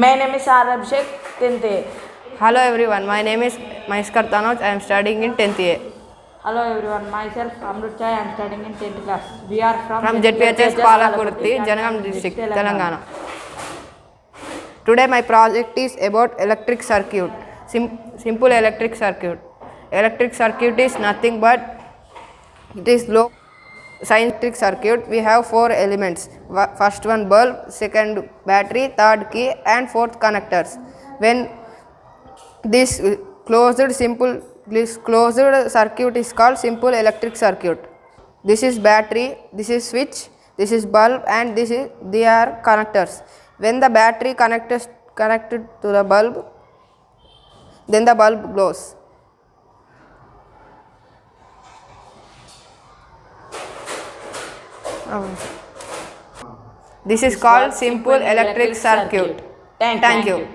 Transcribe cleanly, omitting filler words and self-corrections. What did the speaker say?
My name is R. Abhishek, 10th A. Hello everyone, my name is Maiskar Tanoj. I am studying in 10th A. Hello everyone, myself Amrut Chai, I am studying in 10th class. We are from ZPHS Palakurthhy, Janagam district, Telangana. Today my project is about electric circuit, simple electric circuit. Electric circuit is nothing but it is low scientific circuit. We have 4 elements. First one bulb, second battery, third key and fourth connectors. When this closed circuit is called simple electric circuit. This is battery, this is switch, this is bulb and they are connectors. When the battery connected to the bulb, then the bulb glows. This is called simple electric circuit. Thank you.